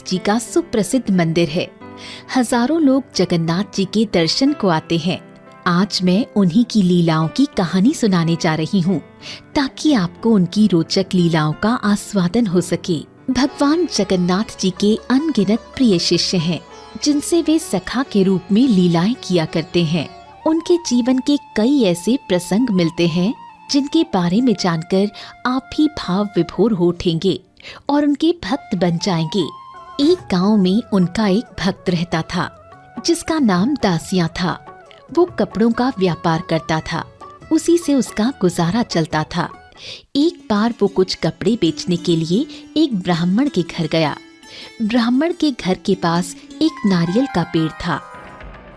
जगन्नाथ जी का सुप्रसिद्ध मंदिर है। हजारों लोग जगन्नाथ जी के दर्शन को आते हैं। आज मैं उन्हीं की लीलाओं की कहानी सुनाने जा रही हूँ, ताकि आपको उनकी रोचक लीलाओं का आस्वादन हो सके। भगवान जगन्नाथ जी के अनगिनत प्रिय शिष्य हैं, जिनसे वे सखा के रूप में लीलाएं किया करते हैं। उनके जीवन के कई ऐसे प्रसंग मिलते हैं जिनके बारे में जानकर आप भी भाव विभोर हो उठेंगे और उनके भक्त बन जाएंगे। एक गांव में उनका एक भक्त रहता था, जिसका नाम दासिया था। वो कपड़ों का व्यापार करता था, उसी से उसका गुजारा चलता था। एक बार वो कुछ कपड़े बेचने के लिए एक ब्राह्मण के घर गया। ब्राह्मण के घर के पास एक नारियल का पेड़ था।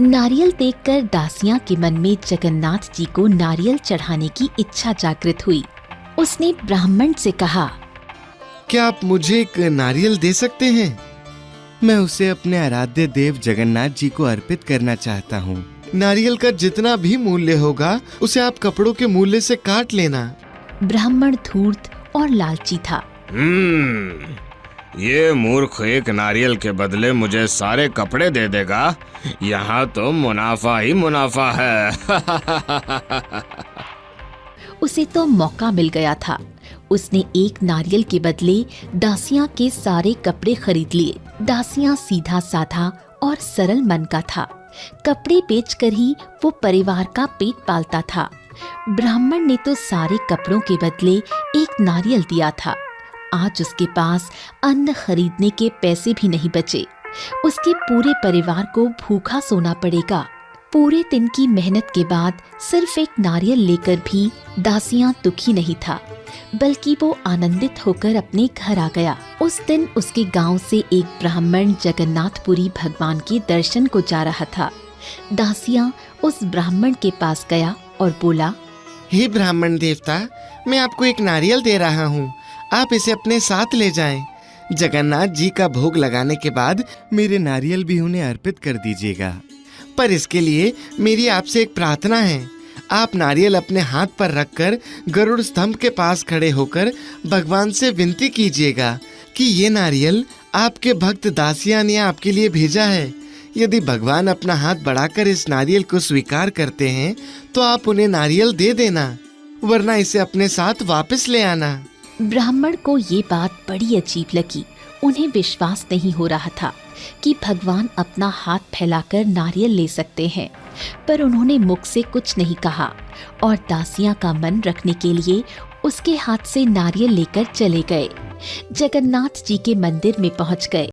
नारियल देखकर दासिया के मन में जगन्नाथ जी को नारियल चढ़ाने की इच्छा जागृत हुई। उसने ब्राह्मण से कहा, क्या आप मुझे एक नारियल दे सकते हैं? मैं उसे अपने आराध्य देव जगन्नाथ जी को अर्पित करना चाहता हूँ। नारियल का जितना भी मूल्य होगा उसे आप कपड़ों के मूल्य से काट लेना। ब्राह्मण धूर्त और लालची था। ये मूर्ख एक नारियल के बदले मुझे सारे कपड़े दे देगा। यहाँ तो मुनाफा ही मुनाफा है। उसे तो मौका मिल गया था। उसने एक नारियल के बदले दासिया के सारे कपड़े खरीद लिए। दासिया सीधा साधा और सरल मन का था। कपड़े बेचकर ही वो परिवार का पेट पालता था। ब्राह्मण ने तो सारे कपड़ों के बदले एक नारियल दिया था। आज उसके पास अन्न खरीदने के पैसे भी नहीं बचे। उसके पूरे परिवार को भूखा सोना पड़ेगा। पूरे दिन की मेहनत के बाद सिर्फ एक नारियल लेकर भी दासिया दुखी नहीं था, बल्कि वो आनंदित होकर अपने घर आ गया। उस दिन उसके गांव से एक ब्राह्मण जगन्नाथपुरी भगवान के दर्शन को जा रहा था। दासिया उस ब्राह्मण के पास गया और बोला, हे ब्राह्मण देवता, मैं आपको एक नारियल दे रहा हूँ, आप इसे अपने साथ ले जाएं। जगन्नाथ जी का भोग लगाने के बाद मेरे नारियल भी उन्हें अर्पित कर दीजिएगा। पर इसके लिए मेरी आपसे एक प्रार्थना है। आप नारियल अपने हाथ पर रखकर गरुड़ स्तंभ के पास खड़े होकर भगवान से विनती कीजिएगा कि ये नारियल आपके भक्त दासिया ने आपके लिए भेजा है। यदि भगवान अपना हाथ बढ़ाकर इस नारियल को स्वीकार करते हैं तो आप उन्हें नारियल दे देना, वरना इसे अपने साथ वापस ले आना। ब्राह्मण को ये बात बड़ी अजीब लगी। उन्हें विश्वास नहीं हो रहा था कि भगवान अपना हाथ फैलाकर नारियल ले सकते हैं, पर उन्होंने मुख से कुछ नहीं कहा और दासिया का मन रखने के लिए उसके हाथ से नारियल लेकर चले गए। जगन्नाथ जी के मंदिर में पहुंच गए।